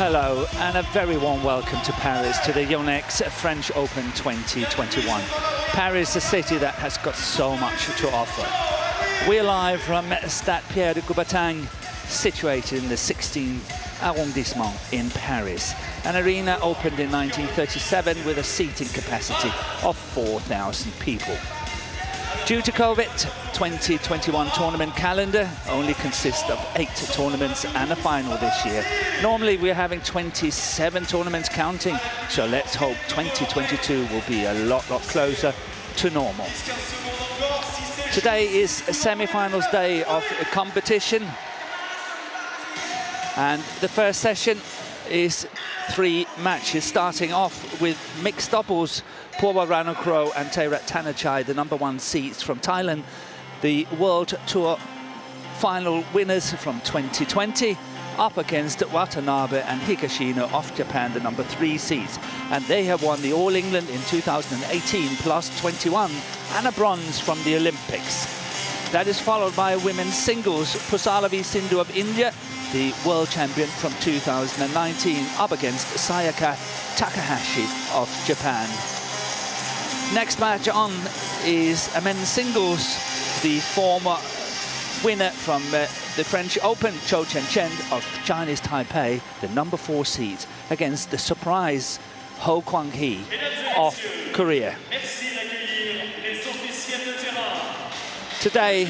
Hello and a very warm welcome to Paris, to the YONEX French Open 2021. Paris, a city that has got so much to offer. We're live from Stade Pierre de Coubertin, situated in the 16th arrondissement in Paris. An arena opened in 1937 with a seating capacity of 4,000 people. Due to COVID, 2021 tournament calendar only consists of 8 tournaments and a final this year. Normally we're having 27 tournaments counting, so let's hope 2022 will be a lot closer to normal. Today is a semi-finals day of a competition, and the first session is 3 matches, starting off with mixed doubles. Puavaranukroh and Taerattanachai, the #1 seeds from Thailand, the World Tour final winners from 2020, up against Watanabe and Higashino of Japan, the #3 seeds. And they have won the All England in 2018 plus 21 and a bronze from the Olympics. That is followed by women's singles. Puavaranukroh Sindhu of India, the world champion from 2019, up against Sayaka Takahashi of Japan. Next match on is a men's singles. The former winner from the French Open, Zhou Chen of Chinese Taipei, the #4 seed, against the surprise Ho Kwang-hee of Korea. Today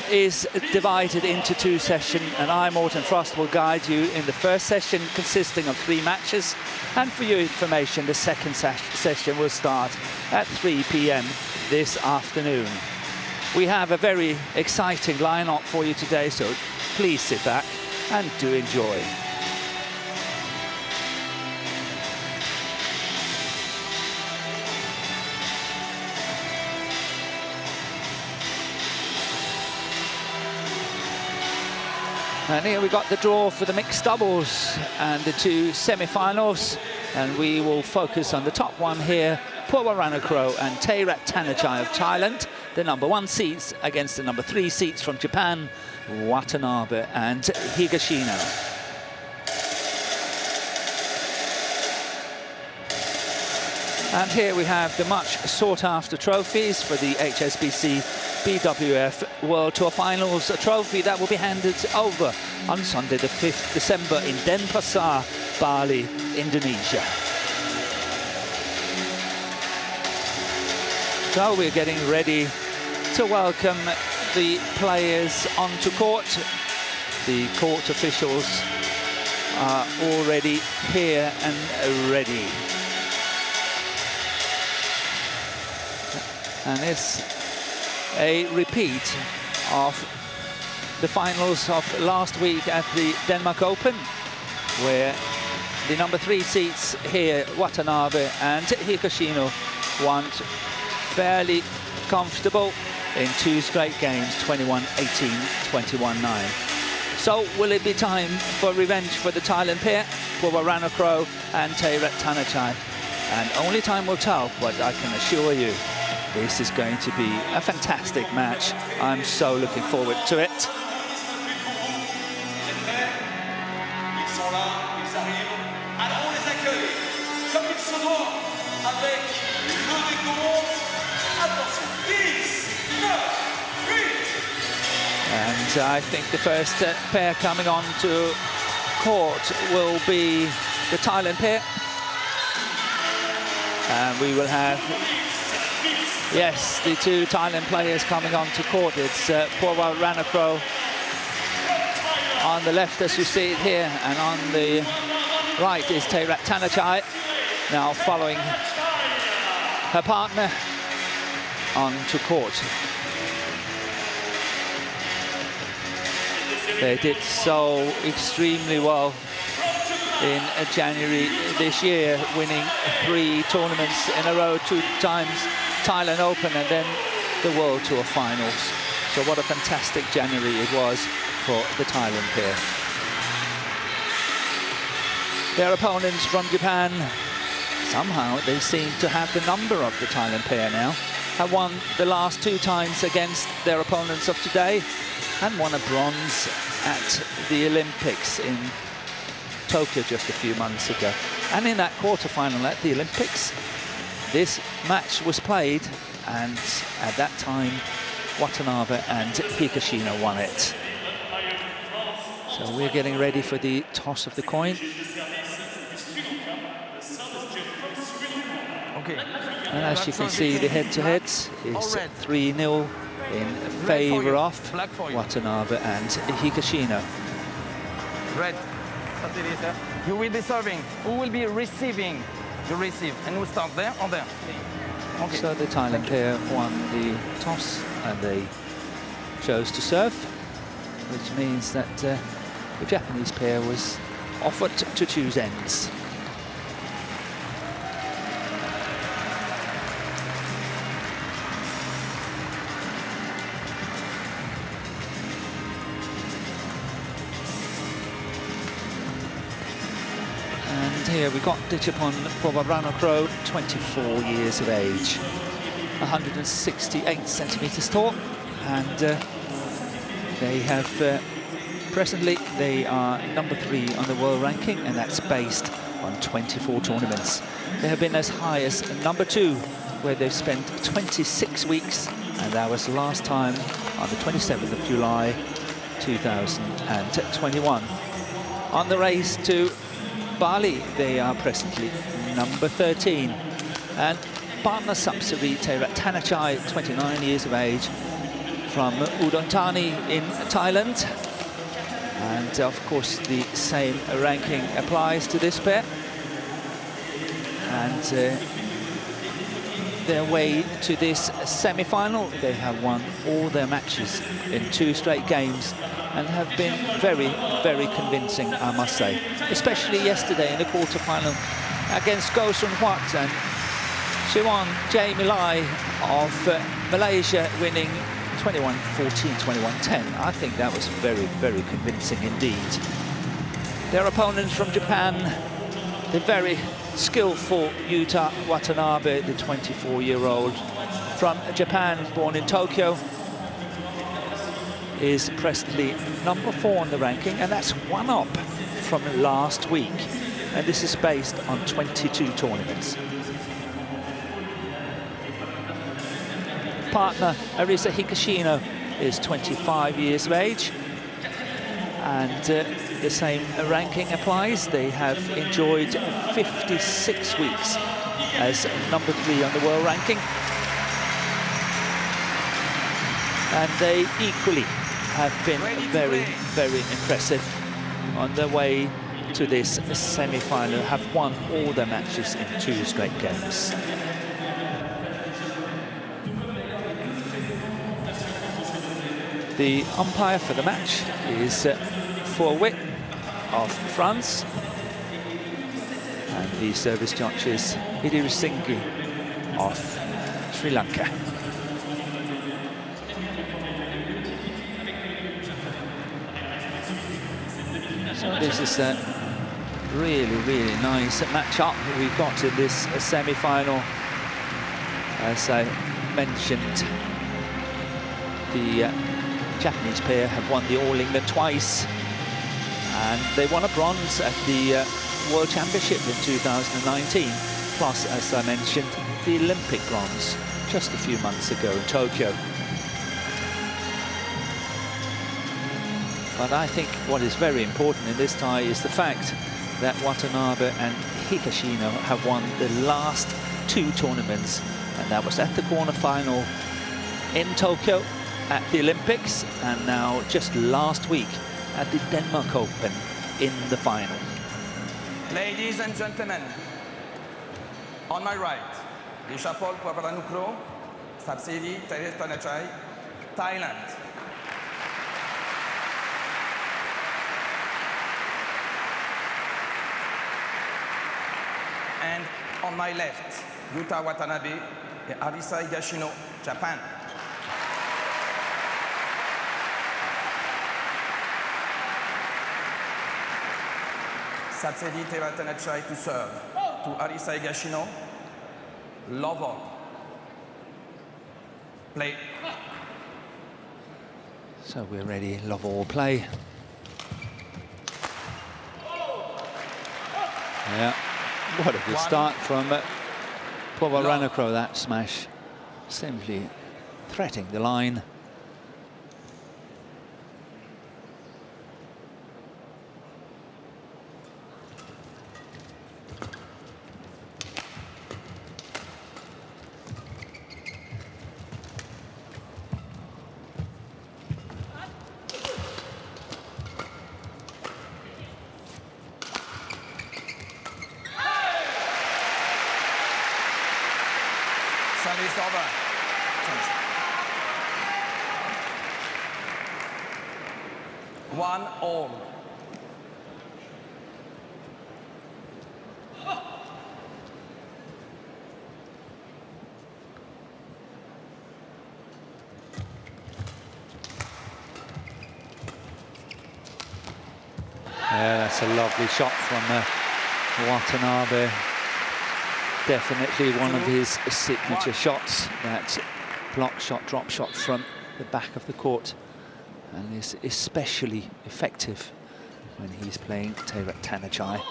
is divided into 2 sessions, and I, Morten Frost, will guide you in the first session, consisting of 3 matches. And for your information, the second session will start at 3 p.m. this afternoon. We have a very exciting lineup for you today, so please sit back and do enjoy. And here we got the draw for the mixed doubles and the 2 semi-finals. And we will focus on the top one here, Puavaranukroh and Taerattanachai of Thailand, the #1 seeds against the #3 seeds from Japan, Watanabe and Higashino. And here we have the much sought-after trophies for the HSBC BWF World Tour Finals, a trophy that will be handed over on Sunday the 5th December in Denpasar, Bali, Indonesia. So we're getting ready to welcome the players onto court. The court officials are already here and ready. And it's a repeat of the finals of last week at the Denmark Open, where the #3 seeds here, Watanabe and Higashino, won fairly comfortable in 2 straight games, 21-18, 21-9. So will it be time for revenge for the Thailand pair, Puavaranukroh and Taerattanachai? And only time will tell, but I can assure you, this is going to be a fantastic match. I'm so looking forward to it. And I think the first pair coming on to court will be the Thailand pair. And we will have, yes, the 2 Thailand players coming on to court. It's Puavaranukroh on the left, as you see it here, and on the right is Taerattanachai, now following her partner onto court. They did so extremely well in January this year, winning 3 tournaments in a row, 2 times Thailand Open and then the World Tour Finals. So what a fantastic January it was for the Thailand pair. Their opponents from Japan, somehow they seem to have the number of the Thailand pair now, have won the last 2 times against their opponents of today and won a bronze at the Olympics in Tokyo just a few months ago. And in that quarter-final at the Olympics, this match was played, and at that time, Watanabe and Higashino won it. So we're getting ready for the toss of the coin. Okay. And as you can see, the head-to-heads is 3-0 in favour of Watanabe and Higashino. Red. You will be serving. Who will be receiving? You receive. And we start there or there? Okay. So the Thailand pair won the toss and they chose to serve, which means that the Japanese pair was offered to choose ends. And here we got Dichapon Puavaranukroh, 24 years of age, 168 centimeters tall, and they have presently they are number 3 on the world ranking, and that's based on 24 tournaments. They have been as high as number 2, where they've spent 26 weeks, and that was last time on the 27th of July 2021. On the race to Bali, they are presently number 13. And partner subsidiary Taerattanachai, 29 years of age, from Udon Thani in Thailand. And of course, the same ranking applies to this pair. And their way to this semi-final, they have won all their matches in 2 straight games and have been very, very convincing, I must say. Especially yesterday in the quarter-final against Gosun Huat and Siwan Jamilai of Malaysia, winning 21-14, 21-10. I think that was very, very convincing indeed. Their opponents from Japan, the very skillful Yuta Watanabe, the 24-year-old from Japan, born in Tokyo, is presently number 4 on the ranking, and that's 1 up from last week. And this is based on 22 tournaments. Partner Arisa Higashino is 25 years of age, and the same ranking applies. They have enjoyed 56 weeks as number 3 on the world ranking, and they equally have been very, very impressive on their way to this semi-final, have won all their matches in 2 straight games. The umpire for the match is Fouet of France, and the service judge is Idirisingi of Sri Lanka. So this is a really, really nice match-up we've got in this semi-final. As I mentioned, the Japanese pair have won the All England twice, and they won a bronze at the World Championship in 2019, plus, as I mentioned, the Olympic bronze just a few months ago in Tokyo. But I think what is very important in this tie is the fact that Watanabe and Higashino have won the last 2 tournaments, and that was at the quarter-final in Tokyo at the Olympics, and now just last week at the Denmark Open in the final. Ladies and gentlemen, on my right, Dichapon Puavaranukroh, subsidiary Taerattanachai, Thailand. And on my left, Yuta Watanabe and Arisa Higashino, Japan. Satsedi Taerattanachai to serve to Arisa Higashino. Love all. Play. So we're ready, love all play. Yeah, what a good start from Puavaranukroh, that smash. Simply threading the line. Service over. 1-1. Yeah, that's a lovely shot from Watanabe. Definitely one of his signature shots, that block shot, drop shot from the back of the court, and is especially effective when he's playing Taerattanachai,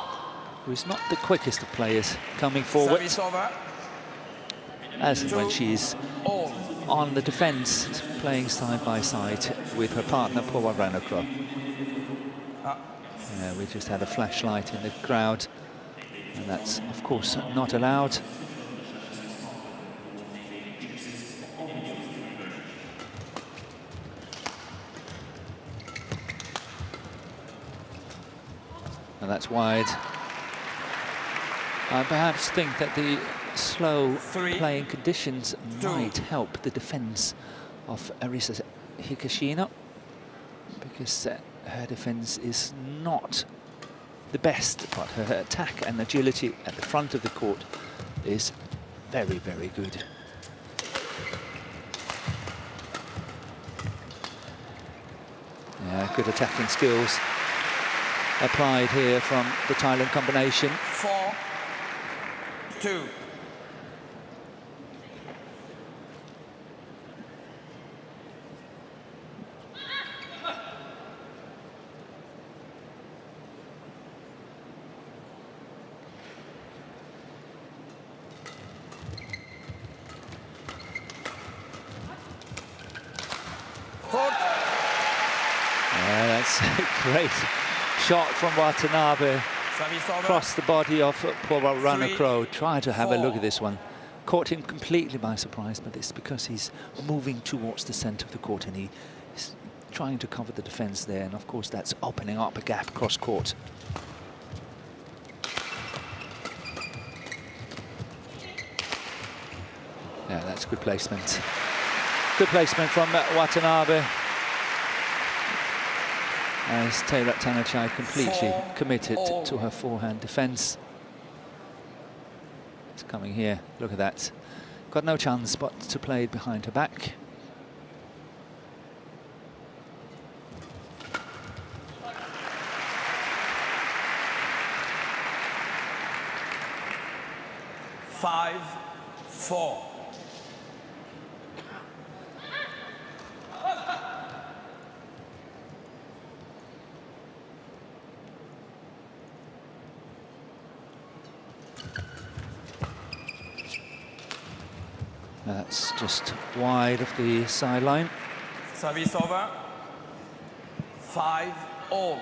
who is not the quickest of players coming forward, as and when she's on the defense, playing side by side with her partner Puavaranukroh. We just had a flashlight in the crowd, and that's of course not allowed. And that's wide. I perhaps think that the slow playing conditions might help the defense of Arisa Higashino, because her defense is not the best, but her attack and agility at the front of the court is very, very good. Yeah, good attacking skills applied here from the Thailand combination. 4-2. Yeah, that's a great shot from Watanabe. Across the body of Puavaranukroh. Try to have a look at this one. Caught him completely by surprise, but it's because he's moving towards the center of the court and he's trying to cover the defense there, and of course that's opening up a gap cross court. Yeah, that's good placement. Good placement from Watanabe, as Taerattanachai completely committed to her forehand defense. It's coming here, look at that. Got no chance but to play it behind her back. Five, 4. That's just wide of the sideline. Service over. 5-all.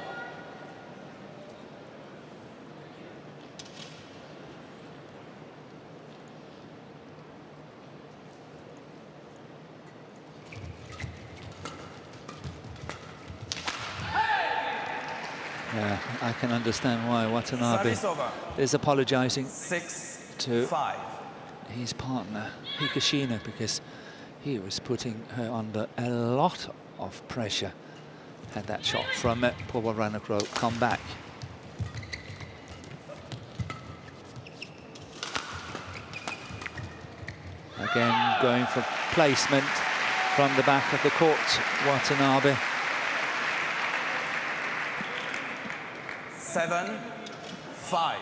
Yeah, I can understand why Watanabe is apologizing to 6-5. his partner Higashino, because he was putting her under a lot of pressure had that shot from Puavaranukroh come back. Again, going for placement from the back of the court, Watanabe. 7-5.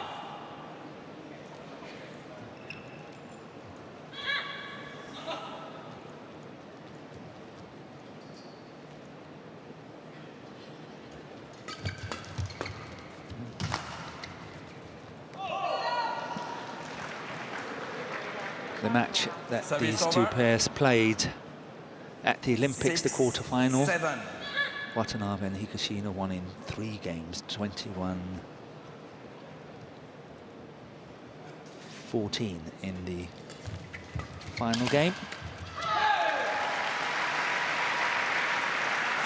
the match that Service these two over. pairs played at the Olympics, the 6, quarterfinal. 7. Watanabe and Higashino won in 3 games, 21-14 in the final game.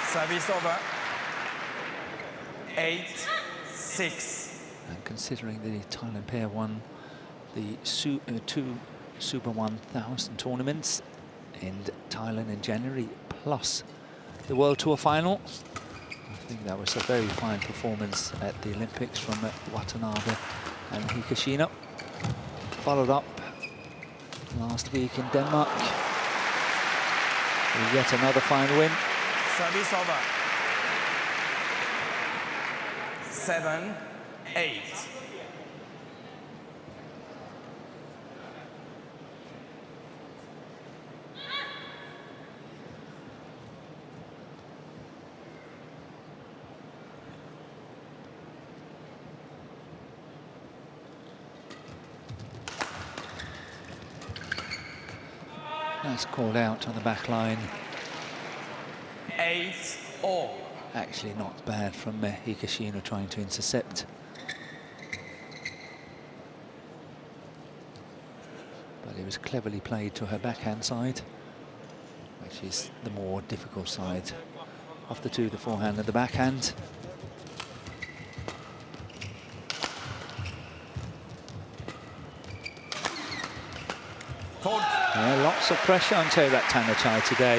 Service over. 8-6. And considering the Thailand pair won the 2 Super 1000 tournaments in Thailand in January, plus the World Tour final, I think that was a very fine performance at the Olympics from Watanabe and Higashino. Followed up last week in Denmark with yet another fine win. Service over. 7-8. That's called out on the back line. 8-all. Actually not bad from Higashino trying to intercept. But it was cleverly played to her backhand side, which is the more difficult side of the two, the forehand and the backhand. Lots of pressure on Taerattanachai today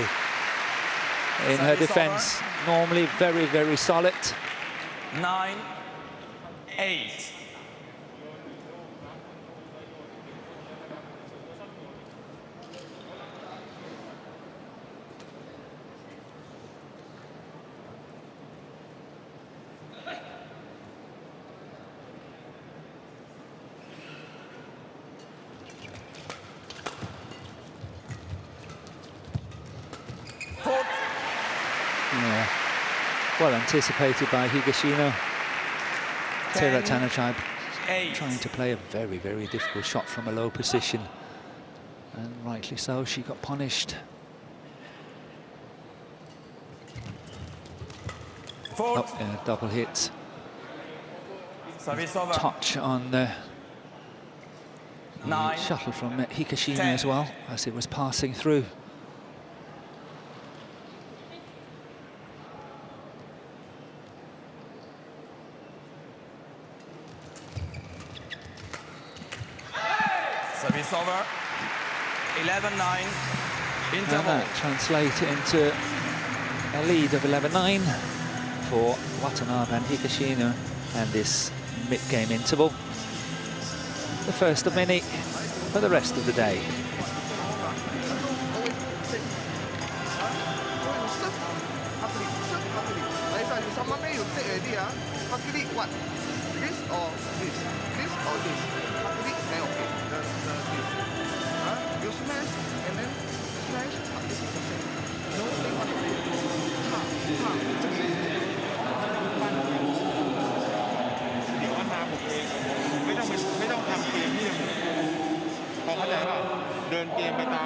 in her defence. Normally very, very solid. 9-8. Yeah, well anticipated by Higashino. Taerattanachai trying to play a very, very difficult shot from a low position. And rightly so, she got punished. Oh, yeah, double hit. Touch on the shuttle from Higashino as well, as it was passing through. Service over. 11-9. Interval. And that translates into a lead of 11-9 for Watanabe and Higashino and this mid-game interval. The first of many for the rest of the day. What? This or this? This or this? Okay. You smash and then smash. No, they want to do. เดี๋ยวนาผมเองไม่ต้องทำเกมที่พอเข้าใจป่ะเดินเกมไปตา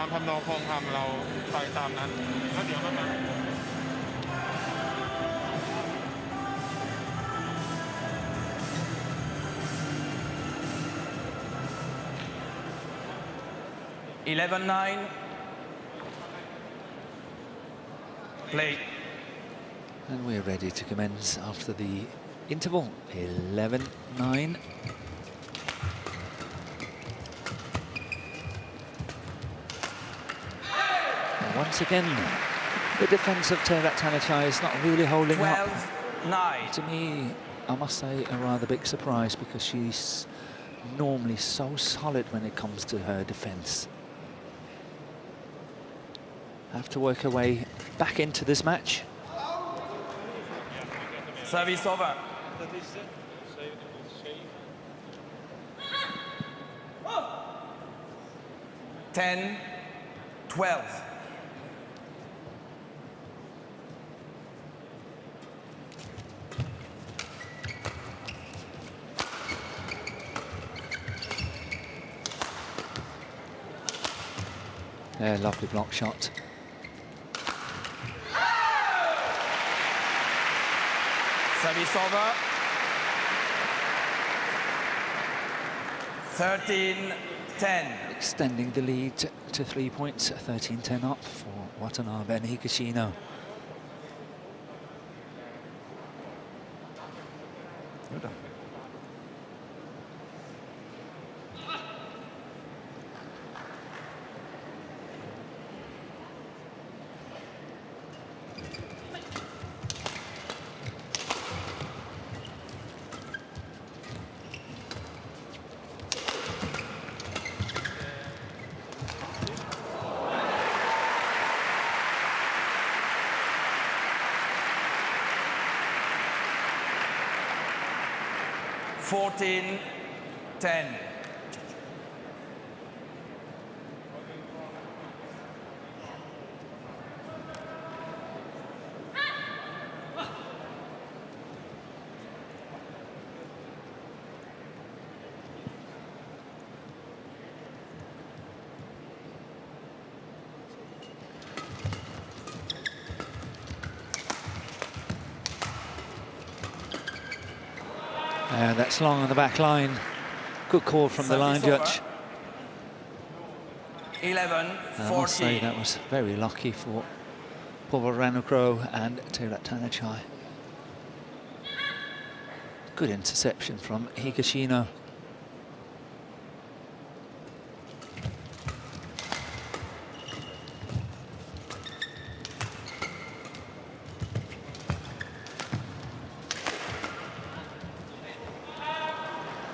มทำนองคลองทำเราไปตามนั้นแล้วเดี๋ยวมัน 11-9. Play. And we're ready to commence after the interval. 11-9. Once again, the defence of Taerattanachai is not really holding up. 12-9. To me, I must say, a rather big surprise, because she's normally so solid when it comes to her defence. Have to work her way back into this match. Service over. 10-12. Lovely block shot. Service over. 13-10. Extending the lead to 3 points, 13-10 up for Watanabe and Higashino. Good. 14-10. That's long on the back line. Good call from the line judge. 11-14. I must say that was very lucky for Puavaranukroh and Taerattanachai. Good interception from Higashino.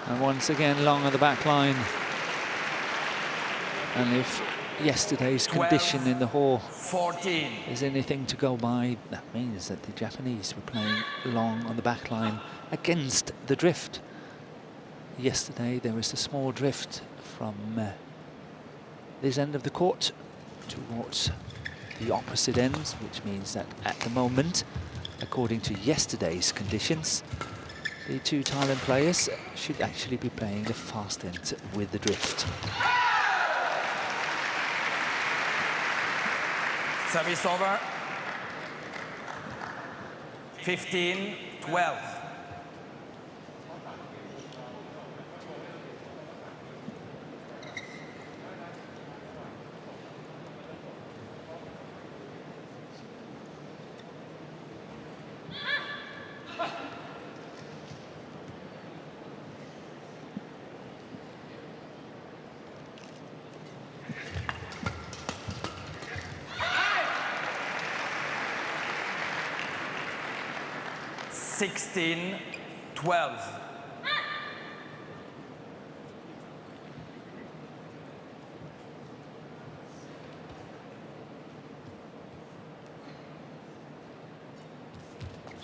And once again, long on the back line. And if yesterday's condition in the hall 14. is anything to go by, that means that the Japanese were playing long on the back line against the drift. Yesterday, there was a small drift from this end of the court towards the opposite ends, which means that at the moment, according to yesterday's conditions, the two Thailand players should actually be playing the fast end with the drift. Service over. 15-12.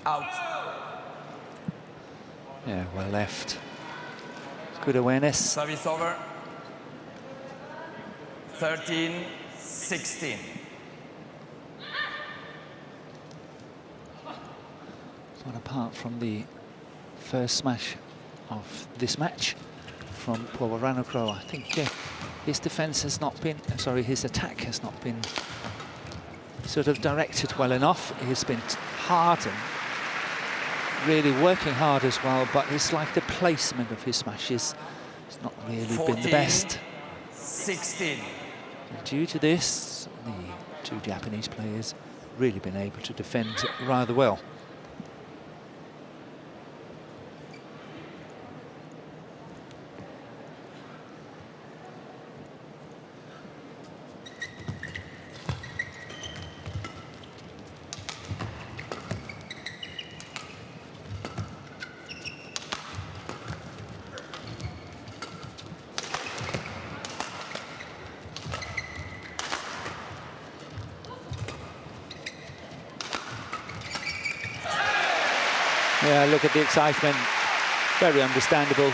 Out. Yeah, well left. Good awareness. Service over. 13-16. But apart from the first smash of this match from Puavaranukroh, I think his defense has not been, sorry, his attack has not been sort of directed well enough. He's been hard and really working hard as well, but it's like the placement of his smashes has not really been the best. 16. And due to this, the two Japanese players really been able to defend rather well. Yeah, look at the excitement. Very understandable.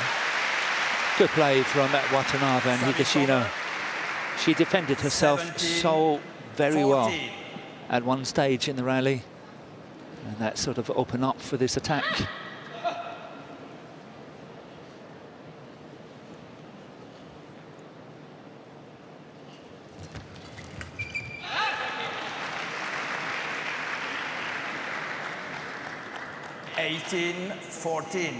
Good play from Watanabe and Higashino. She defended herself so very well at one stage in the rally. And that sort of opened up for this attack. 18-14.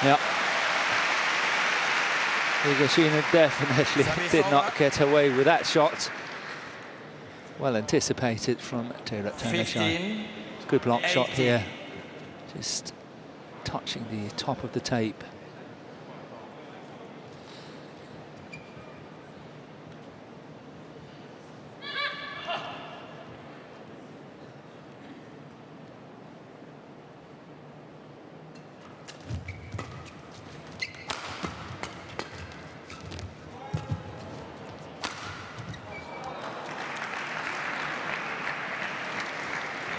Yeah. Higashino definitely did not get away with that shot. Well anticipated from Taerattanachai. Good block shot here. Just touching the top of the tape.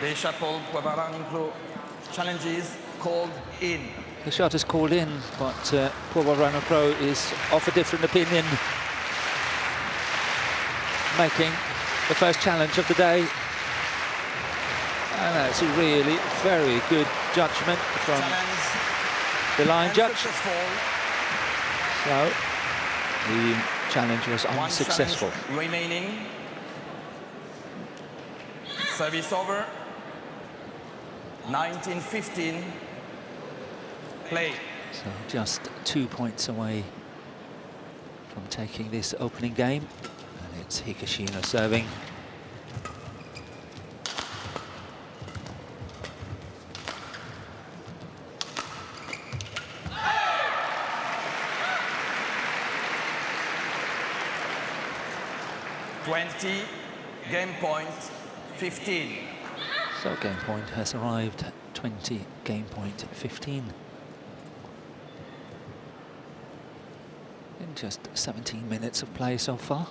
The Chapel Puavaranukroh challenges called in. The shot is called in, but Puavaranukroh is of a different opinion, making the first challenge of the day. And that's a really very good judgment from the line judge. So the challenge was unsuccessful. Remaining. Service over. 19-15. Play. So just 2 points away from taking this opening game. And it's Higashino serving. Game point 15. So game point has arrived, 20, game point 15. In just 17 minutes of play so far.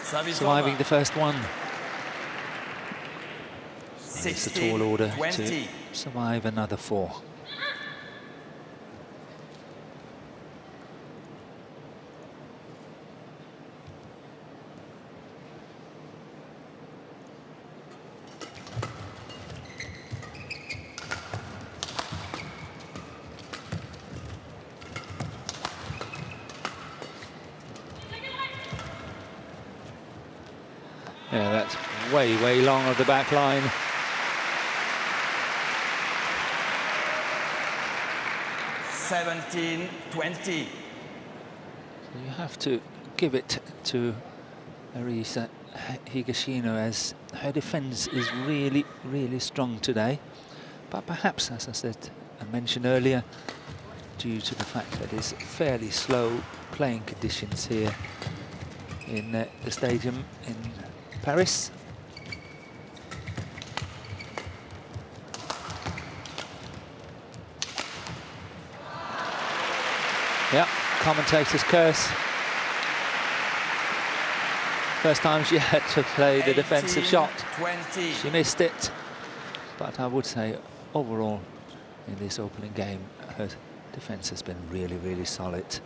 Surviving the first one. It's a tall order to survive another 4. Yeah, that's way long of the back line. $17-20. You have to give it to Arisa Higashino, as her defense is really strong today. But perhaps, as I said, I mentioned earlier, due to the fact that it's fairly slow playing conditions here in the stadium in Paris. Yeah, commentator's curse. First time she had to play the defensive shot. 20. She missed it. But I would say overall in this opening game, her defense has been really solid.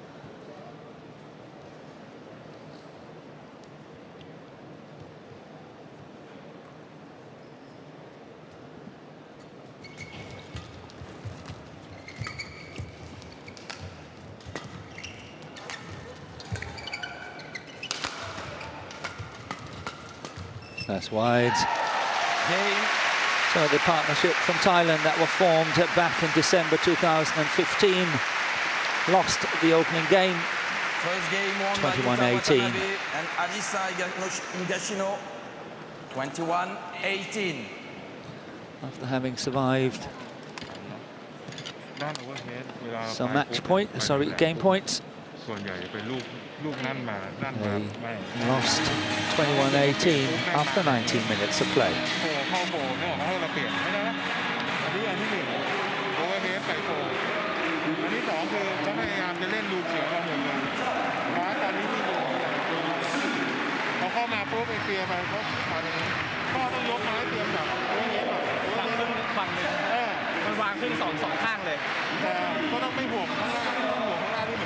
That's wide. So the partnership from Thailand that were formed back in December 2015 lost the opening game. First game won 21-18. And Arisa Higashino 21-18. After having survived some game points. They lost 21-18 after 19 minutes of play.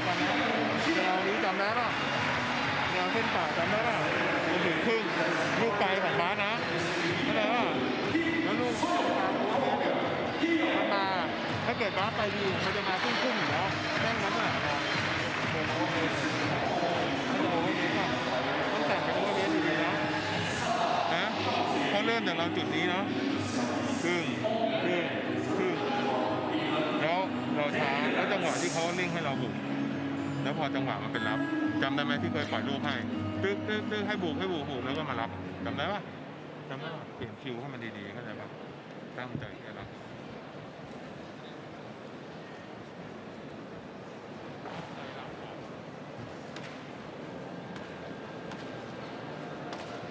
กันนะแนวนี้จำได้ป่ะแนวเส้นป่าจำได้ป่ะจนถึงครึ่งลูกไกลของม้านะเข้าใจป่ะแล้วลูกทางโค้งเนี่ยมันมาถ้าเกิดม้าไปดีมันจะมาครึ่งอยู่แล้วแม่งนั้นน่ะผมโอเคต้องแต่งเป็นโอเวอร์เวสอยู่ดีนะเขาเริ่มจากเราจุดนี้เนาะครึ่งแล้วเราช้าแล้วจังหวะที่เขาเร่งให้เราบุกแล้วพอจังหวะมันเป็นรับจำได้ไหมที่เคยปล่อยลูกให้ตึ๊กให้บุกแล้วก็มารับจำได้ปะเปลี่ยนคิวให้มันดีๆเข้าใจปะตั้งใจให้รับ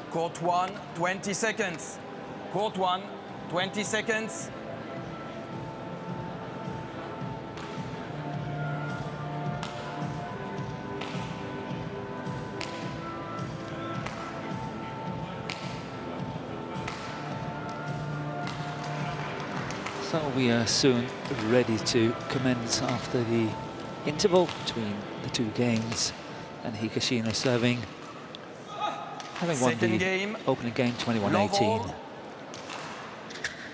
Court 1, 20 seconds. Court 1, 20 seconds. So we are soon ready to commence after the interval between the two games, and Higashino serving, having won Second the game, opening game 21-18.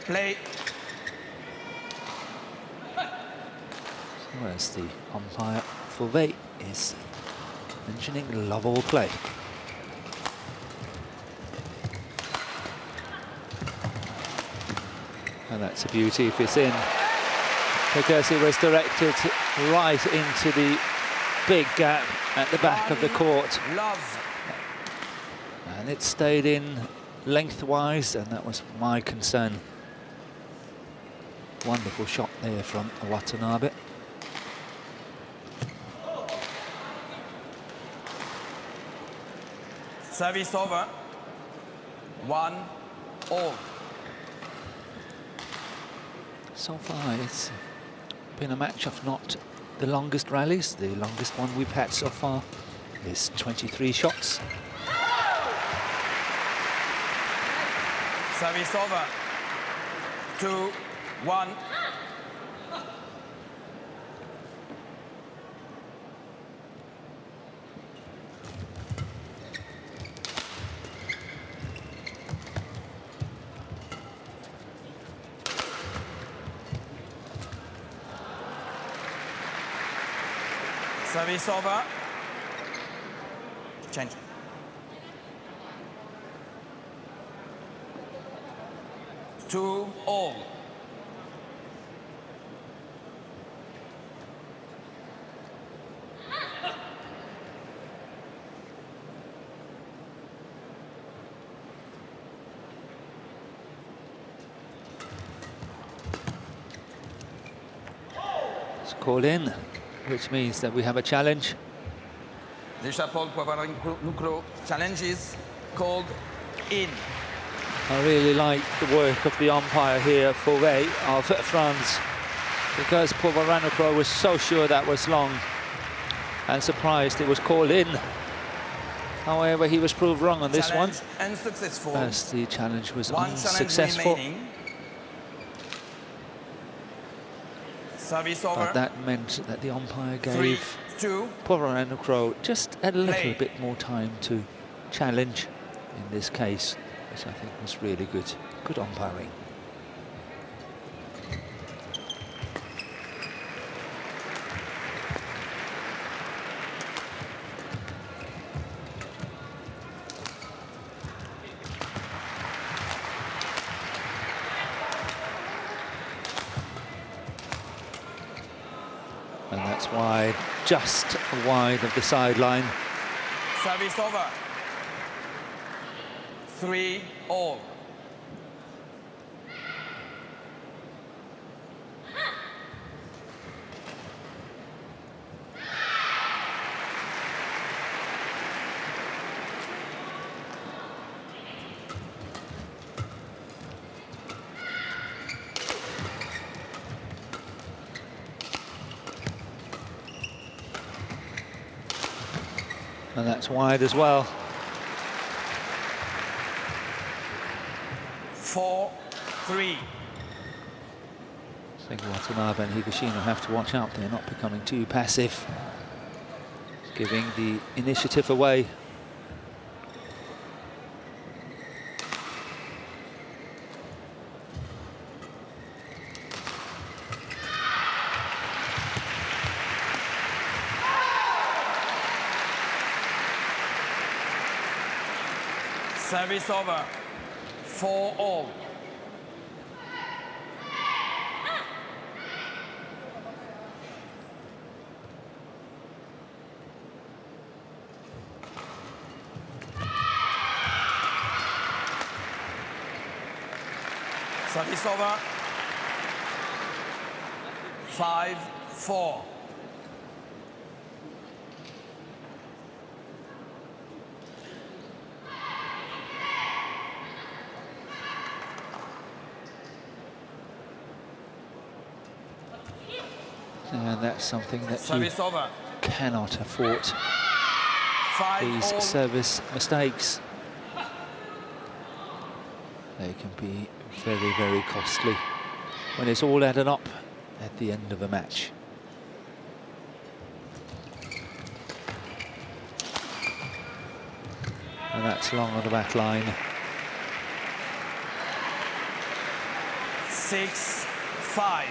Play. Whereas the umpire Fauvet is mentioning love all play. And that's a beauty if it's in, because it was directed right into the big gap at the back of the court. Love. And it stayed in lengthwise, and that was my concern. Wonderful shot there from Watanabe. Service over. 1-all. So far, it's been a match of not the longest rallies. The longest one we've had so far is 23 shots. Service over. 2-1. Service over. Change. Two all. It's called in, which means that we have a challenge. The Puavaranukroh challenges called in. I really like the work of the umpire here, Fauvet of France, because Puavaranukroh was so sure that was long and surprised it was called in. However, he was proved wrong on this one, unsuccessful. as the challenge was One unsuccessful. challenge remaining. Service over. But that meant that the umpire gave 3-2. Puavaranukroh just a little Play. bit more time to challenge in this case, which I think was really good umpiring. And that's wide, just wide of the sideline. Service over. 3-all. And that's wide as well. 4-3. I think Watanabe and Higashino have to watch out they're not becoming too passive. giving the initiative away. Service over. 4-all. Service over. 5-4. And that's something that you Service over. cannot afford. 5-all. These service mistakes, they can be very, very costly when it's all added up at the end of a match. And that's long on the back line. 6-5.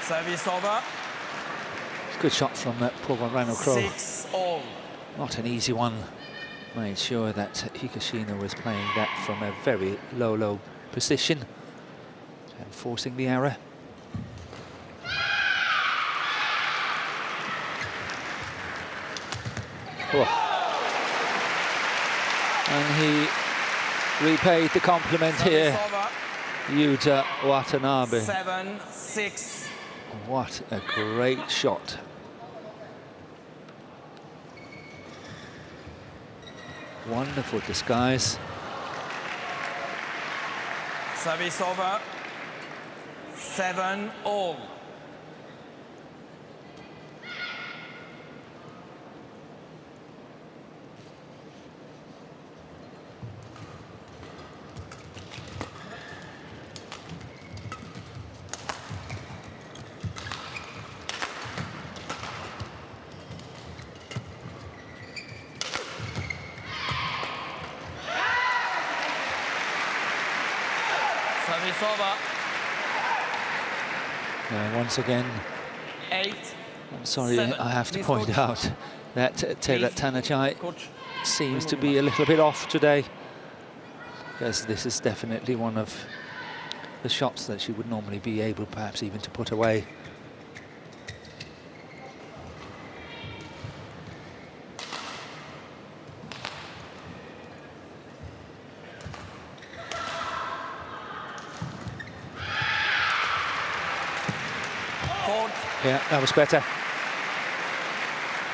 Service over. Good shot from Puavaranukroh. 6-all. Not an easy one. Made sure that Higashino was playing that from a very low position and forcing the error. Oh. And he repaid the compliment here. Yuta Watanabe. 7-6. What a great shot. Wonderful disguise. Service over. 7-all. Service over. Once again, 8. I'm sorry, 7. I have to Please, point coach. out that Taerattanachai Coach. seems to be a little bit off today, because this is definitely one of the shots that she would normally be able perhaps even to put away. Yeah, that was better.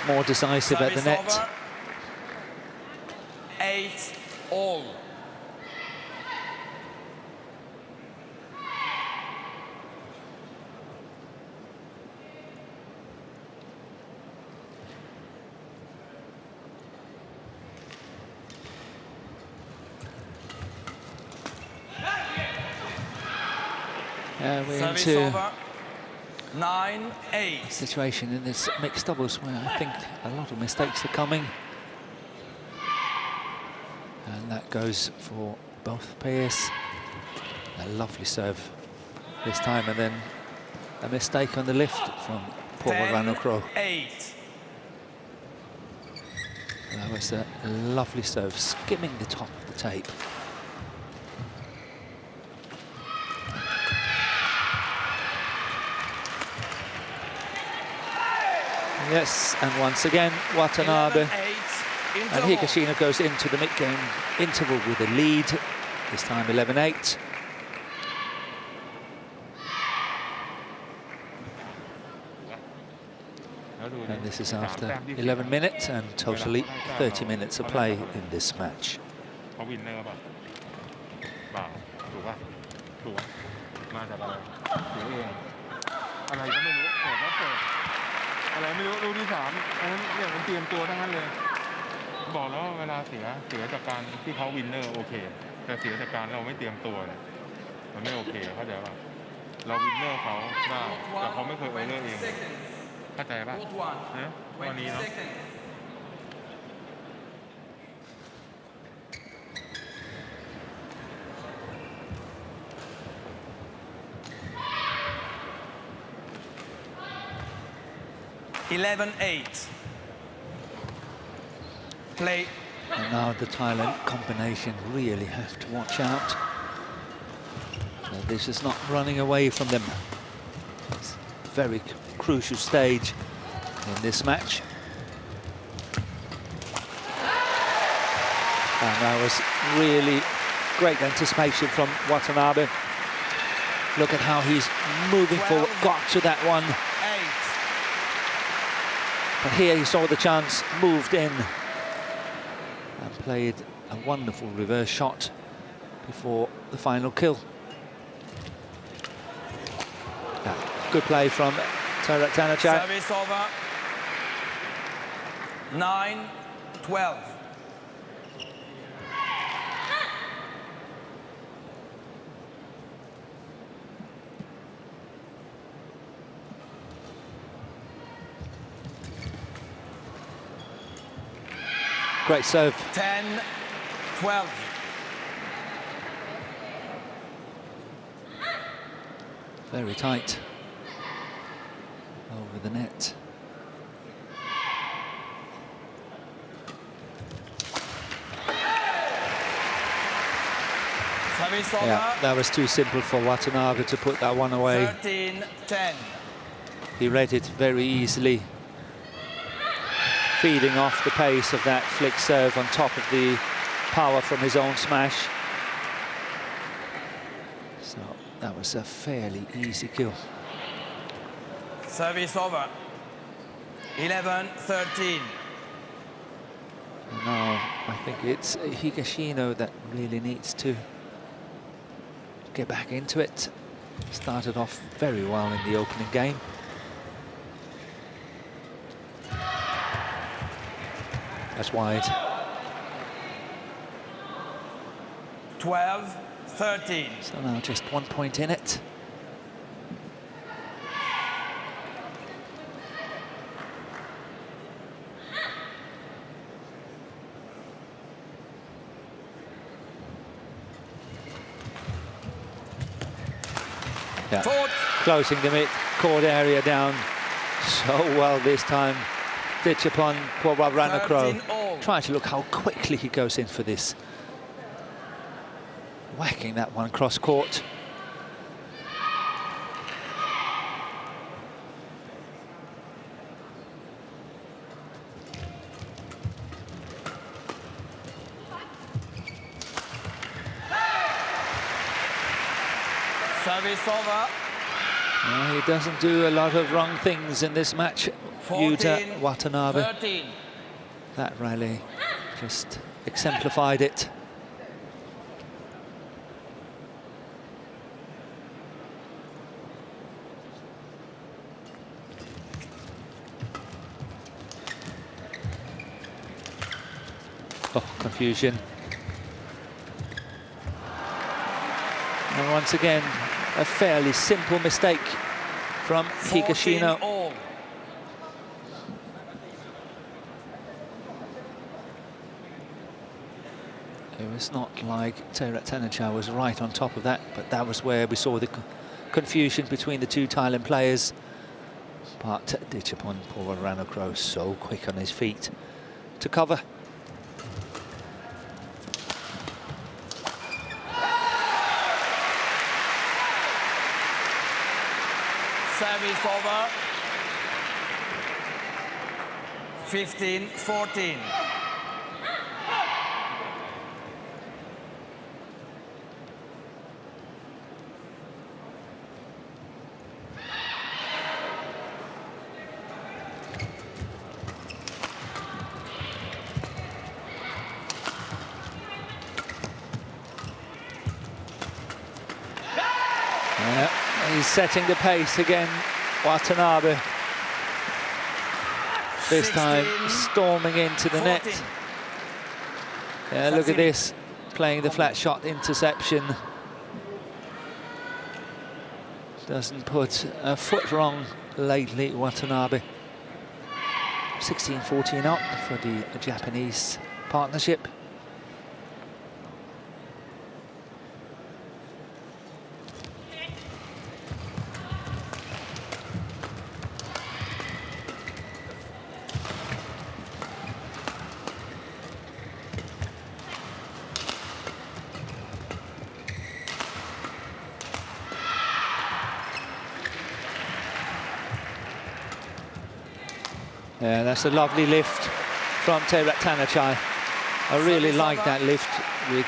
More decisive at the net. 8-all. We're Service into over. 9-8. situation in this mixed doubles where I think a lot of mistakes are coming. And that goes for both pairs. A lovely serve this time, and then a mistake on the lift from Puavaranukroh. 10-8. That was a lovely serve, skimming the top of the tape. Yes, and once again, Watanabe 11-8. and Higashino goes into the mid-game interval with a lead, this time 11-8. And this is after 11 minutes and totally 30 minutes of play in this match. เขาวินเนอร์ป่ะเปล่าถูกป่ะถูกมาจากอะไรเสียเองอะไรก็ไม่รู้เปิดแล้วเปิดอะไรไม่รู้ลูกที่3อันนั้นเนี่ยมันเตรียมตัวทั้งนั้นเลยบอกแล้วเวลาเสียจากการที่เขาวินเนอร์โอเคแต่เสียจากการเราไม่เตรียมตัวเนี่ยมันไม่โอเคเข้าใจป่ะเราวินเนอร์เขาได้แต่เขาไม่เคยเออร์เลอร์เองเข้าใจป่ะเนี่ยวันนี้เนาะ 11-8. Play. And now the Thailand combination really have to watch out. So this is not running away from them. It's a very crucial stage in this match. And that was really great anticipation from Watanabe. Look at how he's moving forward, got to that one. But here he saw the chance, moved in, and played a wonderful reverse shot before the final kill. Yeah, good play from Taerattanachai. Service over. 9-12. Great serve. 10-12. Very tight over the net. Service over. Yeah, that was too simple for Watanabe to put that one away. 13-10. He read it very easily, feeding off the pace of that flick serve on top of the power from his own smash. So that was a fairly easy kill. Service over. 11-13. Now I think it's Higashino that really needs to get back into it. Started off very well in the opening game. That's wide. 12-13. So now just 1 point in it. Yeah, closing the mid-court area down so well this time. Ditch upon Puavaranukroh. Trying to look how quickly he goes in for this. Whacking that one cross court. Service over. He doesn't do a lot of wrong things in this match. Yuta Watanabe. 13. That rally just exemplified it. Oh, confusion. And once again, a fairly simple mistake from Higashino. All. It was not like Taerattanachai was right on top of that, but that was where we saw the confusion between the two Thailand players. But ditch upon Puavaranukroh, so quick on his feet to cover. Service over. 15-14. He's setting the pace again, Watanabe. This time storming into the net. Yeah, look at this, playing the flat shot interception. Doesn't put a foot wrong lately, Watanabe. 16-14 up for the Japanese partnership. Yeah, that's a lovely lift from Taerattanachai. I really like that lift with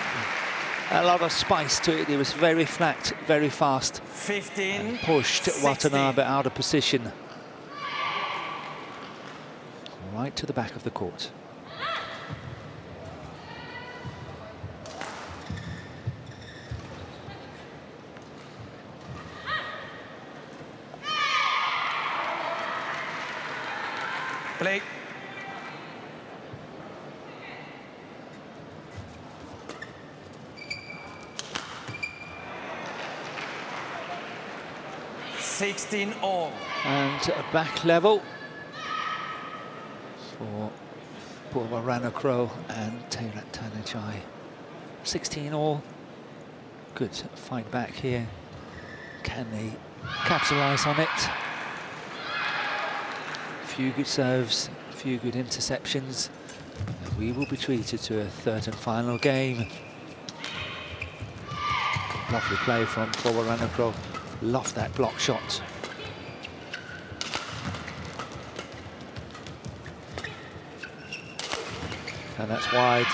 a lot of spice to it. It was very flat, very fast. 15, and pushed Watanabe out of position. Right to the back of the court. Play. all. And back level for Puavaranukroh and Taerattanachai. 16-all. Good fight back here. Can they capitalize on it? A few good serves, a few good interceptions. And we will be treated to a third and final game. Lovely play from Puavaranukroh. Love that block shot. And that's wide.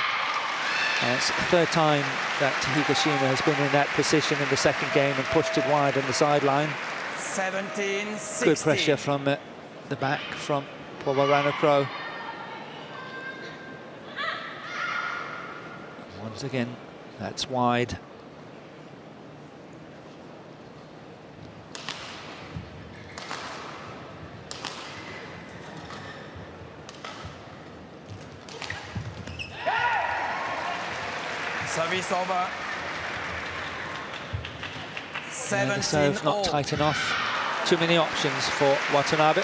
And it's the third time that Higashino has been in that position in the second game and pushed it wide on the sideline. 17-16. Good pressure from the back from Puavaranukroh. Once again, that's wide. Service over. 17 the serve not tight enough. Too many options for Watanabe.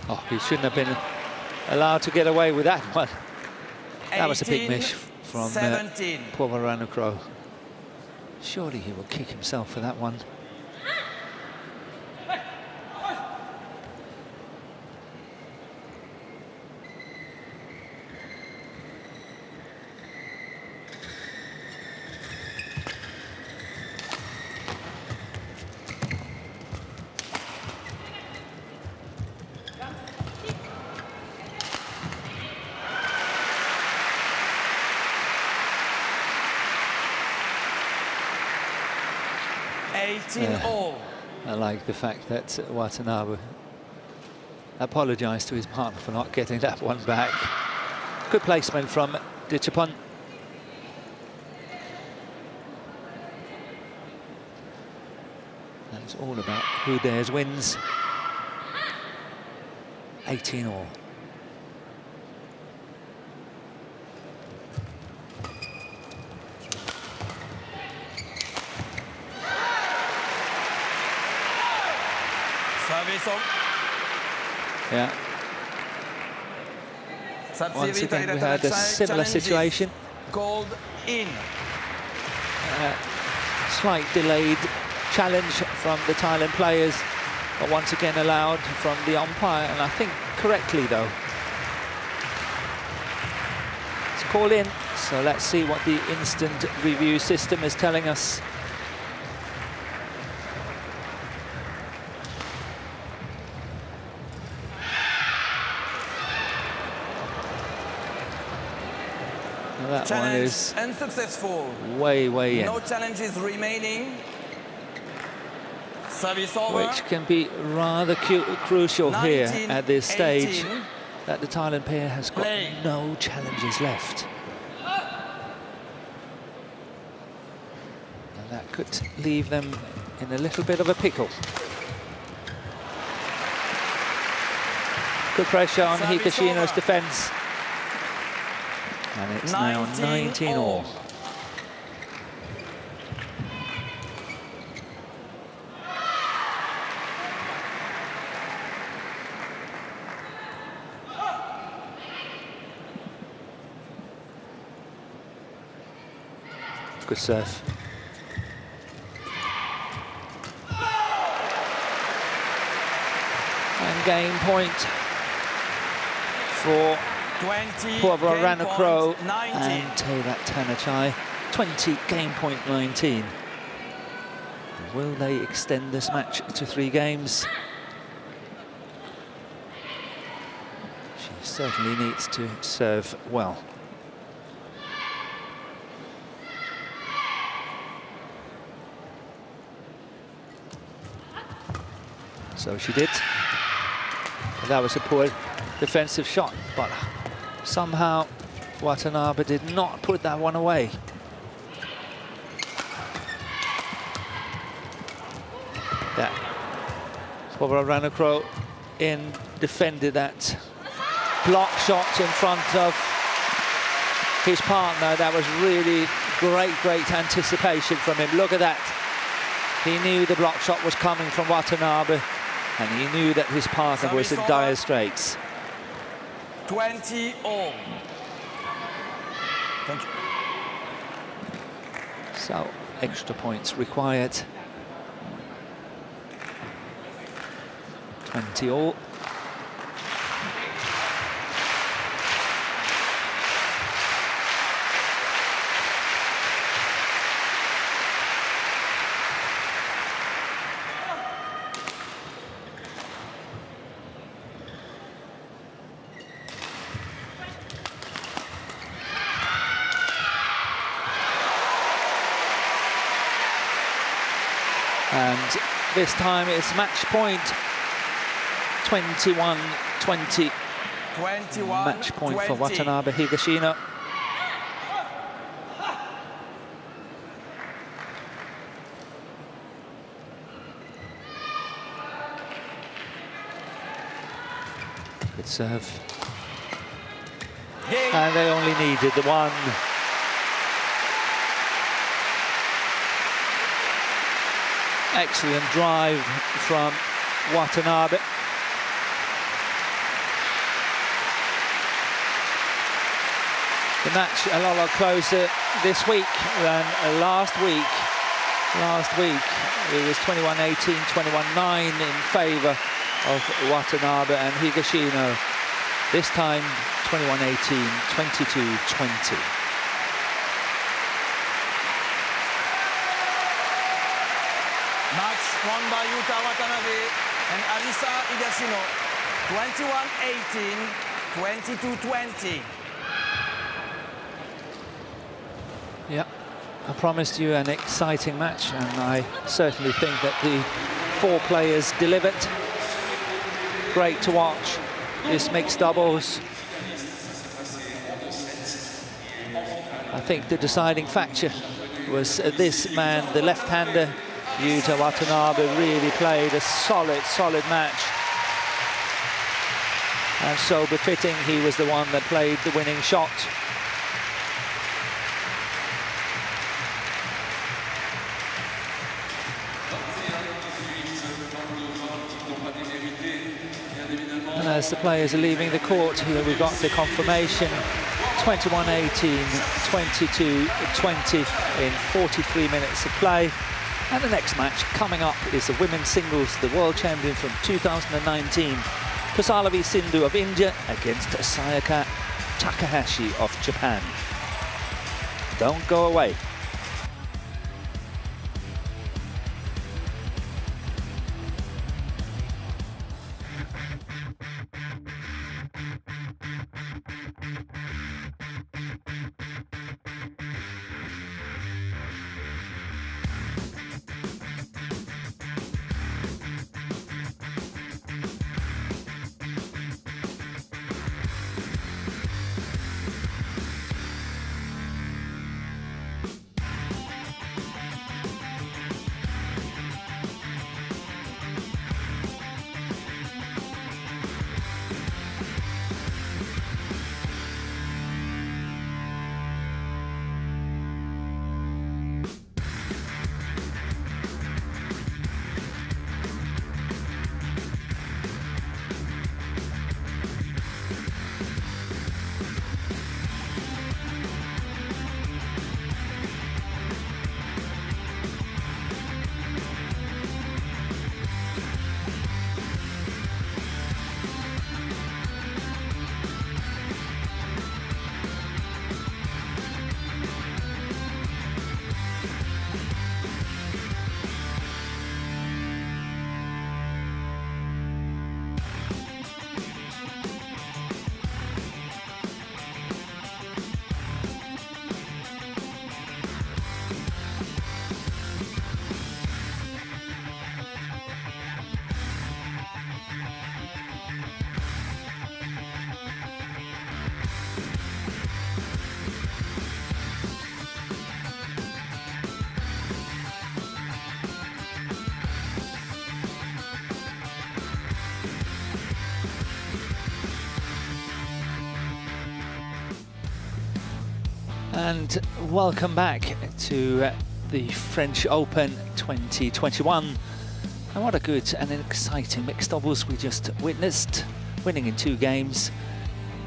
Oh, he shouldn't have been allowed to get away with that one. That was a big miss from Puavaranukroh. Surely he will kick himself for that one. I like the fact that Watanabe apologised to his partner for not getting that one back. Good placement from JPN. That's all about who dares wins. 18-all. Yeah. Once again, we had a similar situation. Gold in. Slight delayed challenge from the Thailand players, but once again allowed from the umpire, and I think correctly though. It's called in, so let's see what the instant review system is telling us. That challenge one is unsuccessful. Way in. No challenges remaining. Service over. Which can be rather crucial here at this stage. that the Thailand pair has got no challenges left. And that could leave them in a little bit of a pickle. Good pressure on Higashino's defense. And it's now 19-all. Good serve. And game point for Puavaranukroh and Taerattanachai. 20, game point 19. Will they extend this match to 3 games? She certainly needs to serve well. So she did. And that was a poor defensive shot, but somehow Watanabe did not put that one away. Yeah. Puavaranukroh defended that block shot in front of his partner. That was really great anticipation from him. Look at that. He knew the block shot was coming from Watanabe, and he knew that his partner was in dire straits. 20-all. Thank you. So, extra points required. 20-all. And this time it's match point 21-20. 21, match point 20. for Watanabe Higashino. Good serve. And they only needed the one. Excellent drive from Watanabe. The match a lot closer this week than last week. Last week it was 21-18, 21-9 in favour of Watanabe and Higashino. This time 21-18, 22-20. Match won by Yuta Watanabe and Arisa Higashino. 21-18, 22-20. Yeah, I promised you an exciting match, and I certainly think that the 4 players delivered. Great to watch this mixed doubles. I think the deciding factor was this man, the left-hander, Yuta Watanabe, really played a solid match. And so befitting, he was the one that played the winning shot. And as the players are leaving the court, here we've got the confirmation. 21-18, 22-20 in 43 minutes of play. And the next match coming up is the women's singles, the world champion from 2019, Puavaranukroh Sindhu of India against Sayaka Takahashi of Japan. Don't go away. And welcome back to the French Open 2021. And what a good and an exciting mixed doubles we just witnessed, winning in 2 games.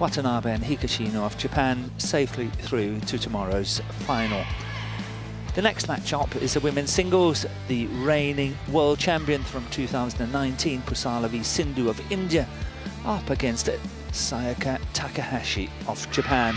Watanabe and Higashino of Japan safely through to tomorrow's final. The next match-up is the women's singles. The reigning world champion from 2019, Pusala v Sindhu of India, up against Sayaka Takahashi of Japan.